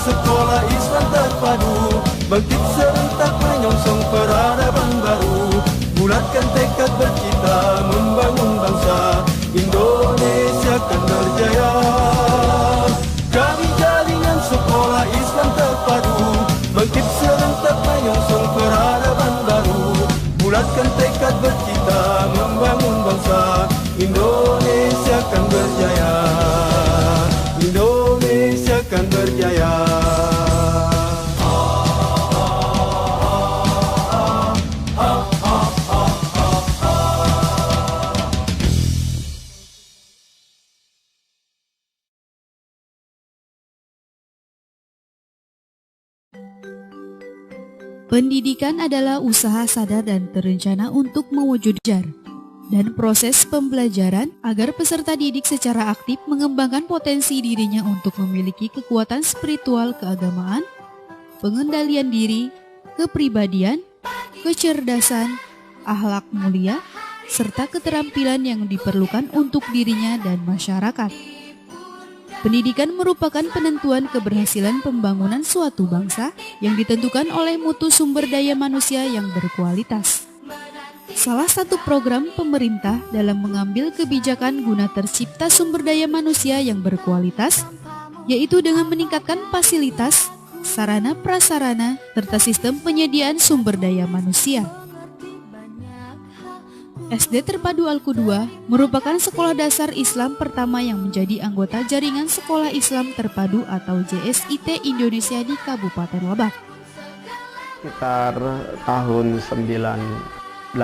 sekolah Islam terpadu, bangkit serentak menyongsong peradaban baru. Bulatkan tekad bercita membangun bangsa, Indonesia akan berjaya. Kami jaringan sekolah Islam terpadu, bangkit serentak menyongsong peradaban baru. Bulatkan tekad bercita membangun bangsa, Indonesia akan berjaya. Indonesia akan berjaya. Pendidikan adalah usaha sadar dan terencana untuk mewujudkan dan proses pembelajaran agar peserta didik secara aktif mengembangkan potensi dirinya untuk memiliki kekuatan spiritual keagamaan, pengendalian diri, kepribadian, kecerdasan, akhlak mulia, serta keterampilan yang diperlukan untuk dirinya dan masyarakat. Pendidikan merupakan penentuan keberhasilan pembangunan suatu bangsa yang ditentukan oleh mutu sumber daya manusia yang berkualitas. Salah satu program pemerintah dalam mengambil kebijakan guna tercipta sumber daya manusia yang berkualitas, yaitu dengan meningkatkan fasilitas, sarana prasarana, serta sistem penyediaan sumber daya manusia. SD Terpadu Al-Qudwah merupakan sekolah dasar Islam pertama yang menjadi anggota jaringan Sekolah Islam Terpadu atau JSIT Indonesia di Kabupaten Lebak. Sekitar tahun 9899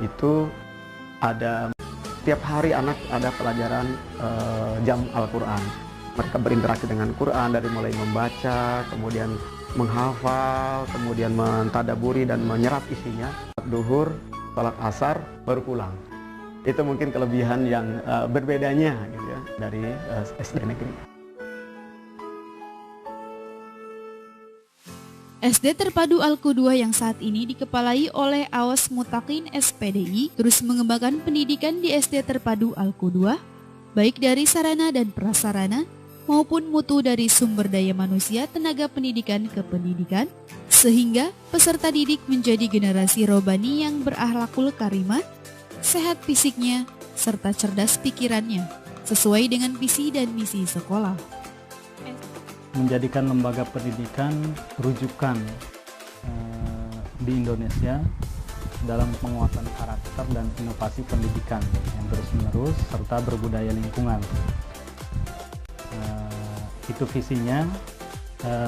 itu ada tiap hari anak ada pelajaran jam Al-Quran. Mereka berinteraksi dengan Quran dari mulai membaca, kemudian menghafal, kemudian mentadaburi dan menyerap isinya. Duhur, sholat asar, baru pulang. Itu mungkin kelebihan yang berbedanya gitu ya, dari SD negeri. SD Terpadu Al-Qudwah yang saat ini dikepalai oleh Awas Mutakin SPDI terus mengembangkan pendidikan di SD Terpadu Al-Qudwah, baik dari sarana dan prasarana maupun mutu dari sumber daya manusia tenaga pendidikan ke pendidikan, sehingga peserta didik menjadi generasi robani yang berakhlakul karimah, sehat fisiknya, serta cerdas pikirannya, sesuai dengan visi dan misi sekolah. Menjadikan lembaga pendidikan rujukan di Indonesia dalam penguatan karakter dan inovasi pendidikan yang terus-menerus serta berbudaya lingkungan. Itu visinya,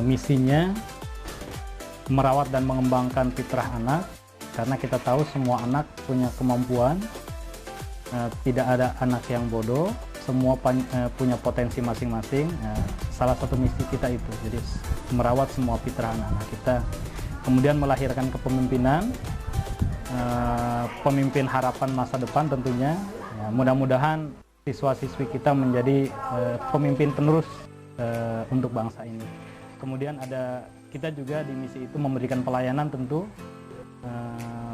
misinya merawat dan mengembangkan fitrah anak, karena kita tahu semua anak punya kemampuan, tidak ada anak yang bodoh, semua punya potensi masing-masing. Salah satu misi kita itu, jadi merawat semua fitrah anak-anak kita, kemudian melahirkan kepemimpinan, pemimpin harapan masa depan tentunya. Ya, mudah-mudahan siswa-siswi kita menjadi pemimpin penerus untuk bangsa ini. Kemudian kita juga di misi itu memberikan pelayanan tentu.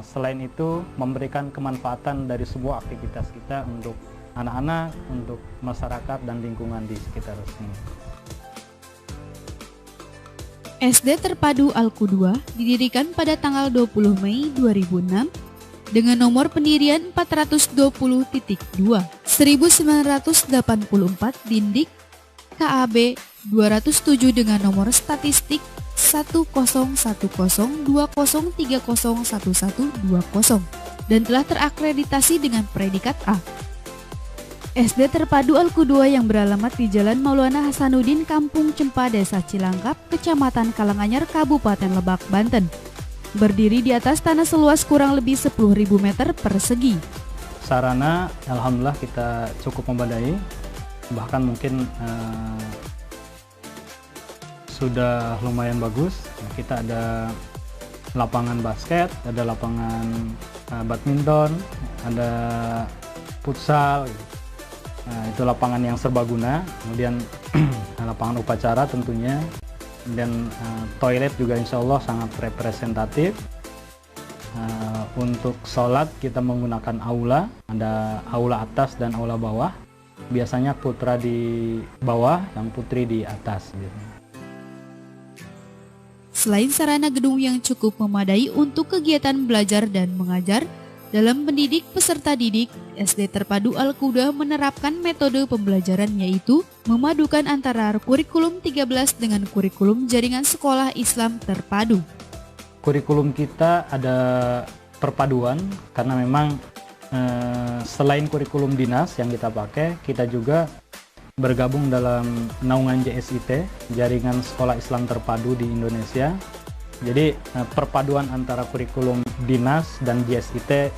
Selain itu memberikan kemanfaatan dari sebuah aktivitas kita untuk anak-anak, untuk masyarakat dan lingkungan di sekitar sini. SD Terpadu Al-Qudwah didirikan pada tanggal 20 Mei 2006 dengan nomor pendirian 420.2 1984 Dindik KAB 207 dengan nomor statistik 101020301120 dan telah terakreditasi dengan predikat A. SD Terpadu Al-Qudwah yang beralamat di Jalan Maulana Hasanuddin, Kampung Cempa, Desa Cilangkap, Kecamatan Karanganyar, Kabupaten Lebak, Banten. Berdiri di atas tanah seluas kurang lebih 10.000 meter persegi. Sarana, alhamdulillah kita cukup memadai, bahkan mungkin sudah lumayan bagus. Kita ada lapangan basket, ada lapangan badminton, ada futsal. Nah, itu lapangan yang serbaguna. Kemudian lapangan upacara tentunya, dan toilet juga insya Allah sangat representatif. Untuk sholat kita menggunakan aula, ada aula atas dan aula bawah. Biasanya putra di bawah, yang putri di atas gitu. Selain sarana gedung yang cukup memadai untuk kegiatan belajar dan mengajar, dalam mendidik peserta didik, SD Terpadu Al-Qudah menerapkan metode pembelajaran yaitu memadukan antara kurikulum 13 dengan kurikulum jaringan sekolah Islam terpadu. Kurikulum kita ada perpaduan karena memang selain kurikulum dinas yang kita pakai, kita juga bergabung dalam naungan JSIT, Jaringan Sekolah Islam Terpadu di Indonesia. Jadi perpaduan antara kurikulum dinas dan JSIT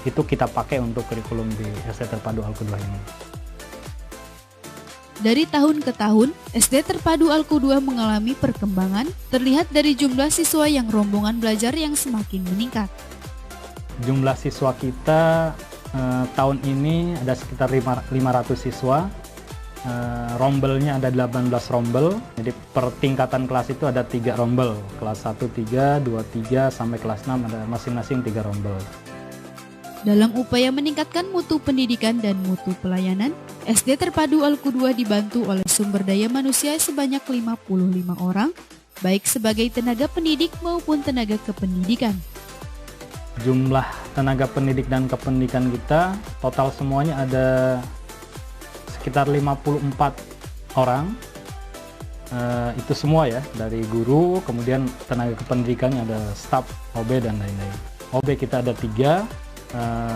itu kita pakai untuk kurikulum di SD Terpadu Al-Qudah ini. Dari tahun ke tahun, SD Terpadu Al-Qudah mengalami perkembangan terlihat dari jumlah siswa yang rombongan belajar yang semakin meningkat. Jumlah siswa kita tahun ini ada sekitar 500 siswa. Rombelnya ada 18 rombel, jadi per tingkatan kelas itu ada 3 rombel, kelas 1 3, 2 3, sampai kelas 6 ada masing-masing 3 rombel. Dalam upaya meningkatkan mutu pendidikan dan mutu pelayanan, SD Terpadu Al-Qudah dibantu oleh sumber daya manusia sebanyak 55 orang, baik sebagai tenaga pendidik maupun tenaga kependidikan. Jumlah tenaga pendidik dan kependidikan kita, total semuanya ada sekitar 54 orang, itu semua ya, dari guru, kemudian tenaga kependidikannya ada staf, OB dan lain-lain. OB kita ada 3,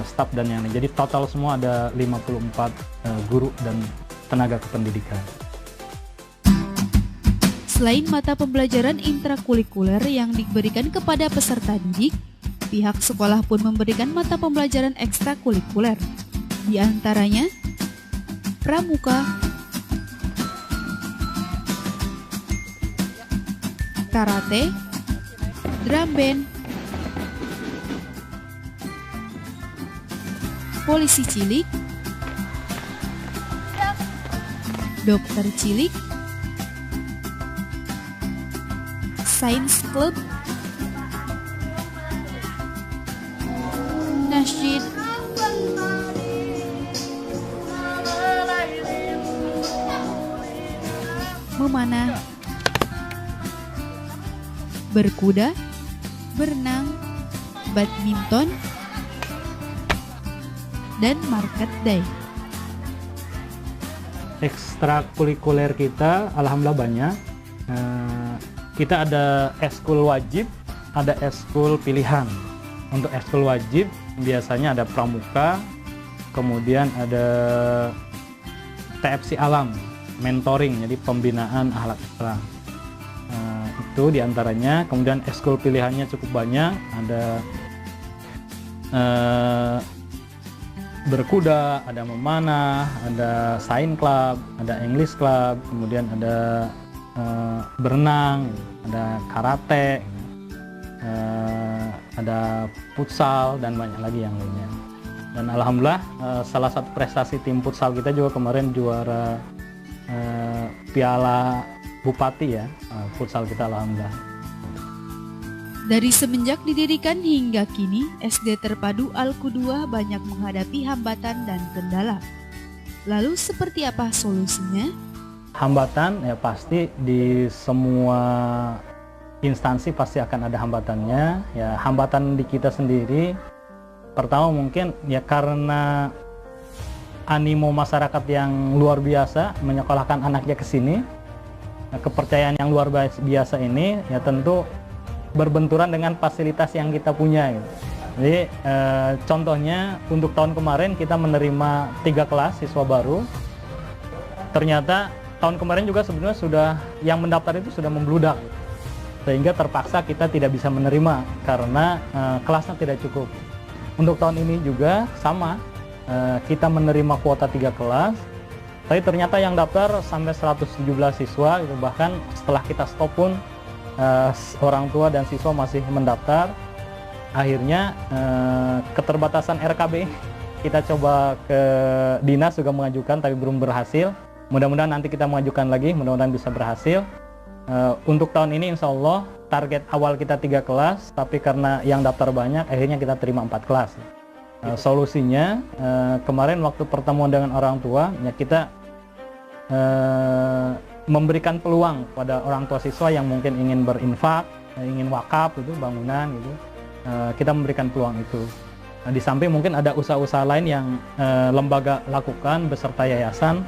staf dan yang lain. Jadi total semua ada 54 guru dan tenaga kependidikan. Selain mata pembelajaran intrakurikuler yang diberikan kepada peserta didik, pihak sekolah pun memberikan mata pembelajaran ekstrakurikuler. Di antaranya pramuka, karate, drum band, polisi cilik, dokter cilik, sains club, nasyid, memanah, berkuda, berenang, badminton, dan market day. Ekstrakurikuler kita alhamdulillah banyak. Kita ada eskul wajib, ada eskul pilihan. Untuk eskul wajib biasanya ada pramuka, kemudian ada TFC alam, mentoring, jadi pembinaan akhlak Islam. Itu diantaranya. Kemudian eskul pilihannya cukup banyak, ada berkuda, ada memanah, ada sains club, ada English club, kemudian ada berenang, ada karate, ada futsal, dan banyak lagi yang lainnya. Dan alhamdulillah salah satu prestasi tim futsal kita juga kemarin juara Piala Bupati ya, futsal kita alhamdulillah. Dari semenjak didirikan hingga kini, SD Terpadu Al-Qudah banyak menghadapi hambatan dan kendala. Lalu seperti apa solusinya? Hambatan ya pasti di semua instansi pasti akan ada hambatannya. Ya, hambatan di kita sendiri pertama mungkin ya karena animo masyarakat yang luar biasa menyekolahkan anaknya ke sini. Kepercayaan yang luar biasa ini ya tentu berbenturan dengan fasilitas yang kita punya gitu. Jadi contohnya untuk tahun kemarin kita menerima 3 kelas siswa baru. Ternyata tahun kemarin juga sebenarnya sudah yang mendaftar itu sudah membludak, sehingga terpaksa kita tidak bisa menerima karena kelasnya tidak cukup. Untuk tahun ini juga sama, kita menerima kuota 3 kelas, tapi ternyata yang daftar sampai 117 siswa gitu. Bahkan setelah kita stop pun orang tua dan siswa masih mendaftar. Akhirnya keterbatasan RKB kita coba ke dinas juga mengajukan tapi belum berhasil. Mudah-mudahan nanti kita mengajukan lagi, mudah-mudahan bisa berhasil. Untuk tahun ini insya Allah target awal kita 3 kelas, tapi karena yang daftar banyak akhirnya kita terima 4 kelas. Solusinya kemarin waktu pertemuan dengan orang tua ya kita memberikan peluang pada orang tua siswa yang mungkin ingin berinfak, ingin wakaf itu bangunan gitu. Kita memberikan peluang itu. Di samping mungkin ada usaha-usaha lain yang lembaga lakukan beserta yayasan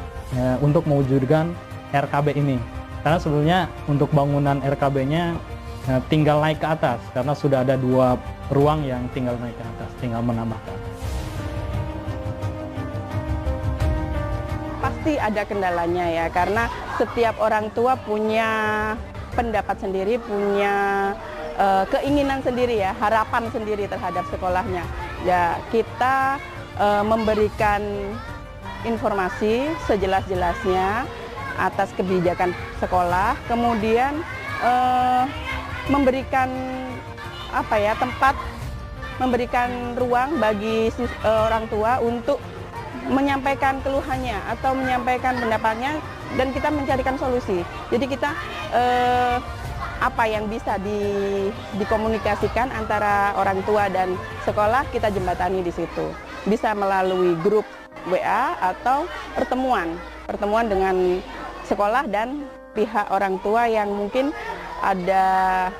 untuk mewujudkan RKB ini. Karena sebelumnya untuk bangunan RKB-nya tinggal naik ke atas, karena sudah ada 2 ruang yang tinggal naik ke atas, tinggal menambahkan. Pasti ada kendalanya ya, karena setiap orang tua punya pendapat sendiri, punya keinginan sendiri ya, harapan sendiri terhadap sekolahnya. Ya, kita memberikan informasi sejelas-jelasnya atas kebijakan sekolah, kemudian memberikan tempat, memberikan ruang bagi orang tua untuk menyampaikan keluhannya atau menyampaikan pendapatnya, dan kita mencarikan solusi. Jadi kita apa yang bisa dikomunikasikan antara orang tua dan sekolah, kita jembatani di situ. Bisa melalui grup WA atau pertemuan dengan sekolah dan pihak orang tua yang mungkin ada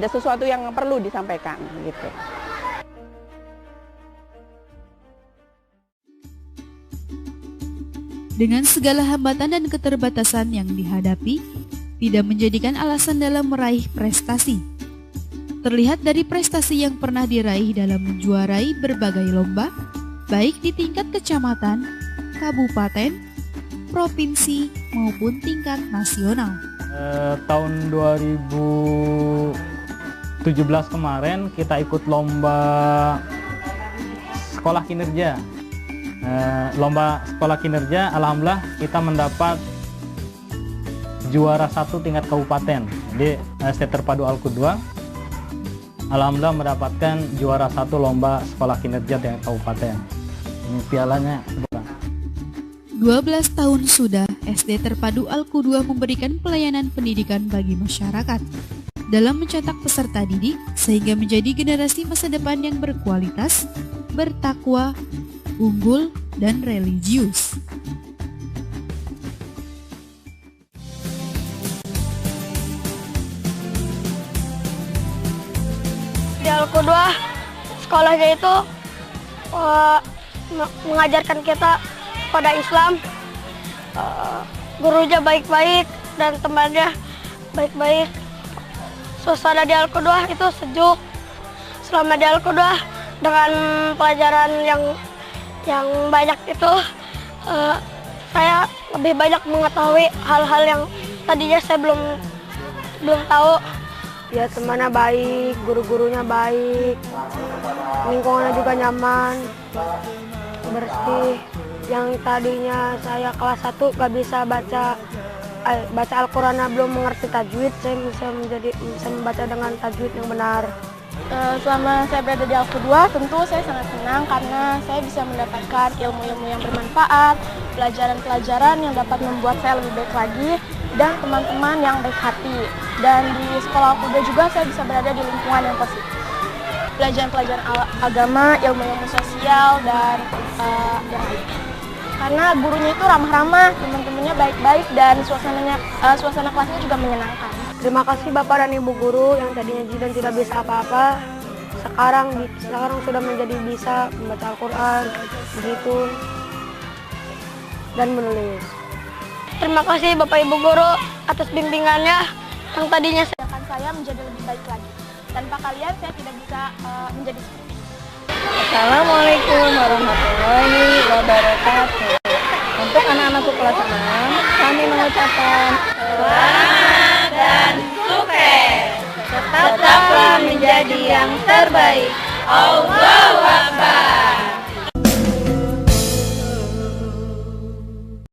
sesuatu yang perlu disampaikan gitu. Dengan segala hambatan dan keterbatasan yang dihadapi, tidak menjadikan alasan dalam meraih prestasi. Terlihat dari prestasi yang pernah diraih dalam menjuarai berbagai lomba, baik di tingkat kecamatan, kabupaten, provinsi, maupun tingkat nasional. Tahun 2017 kemarin kita ikut lomba sekolah kinerja. Lomba sekolah kinerja, alhamdulillah kita mendapat juara 1 tingkat kabupaten. Jadi SD Terpadu Al-Qudwa alhamdulillah mendapatkan juara 1 lomba sekolah kinerja tingkat kabupaten. Ini pialanya. 12 tahun sudah SD Terpadu Al-Qudwa memberikan pelayanan pendidikan bagi masyarakat dalam mencetak peserta didik sehingga menjadi generasi masa depan yang berkualitas, bertakwa, unggul, dan religius. Di Al-Qudwa, sekolahnya itu mengajarkan kita pada Islam. Gurunya baik-baik dan temannya baik-baik. Suasana di Al-Qudwa itu sejuk. Selama di Al-Qudwa dengan pelajaran yang banyak itu, saya lebih banyak mengetahui hal-hal yang tadinya saya belum tahu. Ya, temannya baik, guru-gurunya baik, lingkungannya juga nyaman, bersih. Yang tadinya saya kelas 1 gak bisa baca Al-Quran, belum mengerti tajwid, saya bisa membaca dengan tajwid yang benar. Selama saya berada di Al-Qudwa, tentu saya sangat senang karena saya bisa mendapatkan ilmu-ilmu yang bermanfaat, pelajaran-pelajaran yang dapat membuat saya lebih baik lagi, dan teman-teman yang baik hati. Dan di sekolah Al-Qudwa juga saya bisa berada di lingkungan yang positif. Pelajaran-pelajaran agama, ilmu-ilmu sosial, dan yang lain. Karena gurunya itu ramah-ramah, teman-temannya baik-baik, dan suasana kelasnya juga menyenangkan. Terima kasih Bapak dan Ibu guru yang tadinya Jidan tidak bisa apa-apa, sekarang sudah menjadi bisa membaca Al-Quran, begitu, dan menulis. Terima kasih Bapak Ibu guru atas bimbingannya yang tadinya saya menjadi lebih baik lagi. Tanpa kalian saya tidak bisa menjadi seperti ini. Assalamualaikum warahmatullahi wabarakatuh. Untuk anak-anak kelas 6, kami mengucapkan selamat dan sukses. tetaplah menjadi yang terbaik. Allahu Akbar.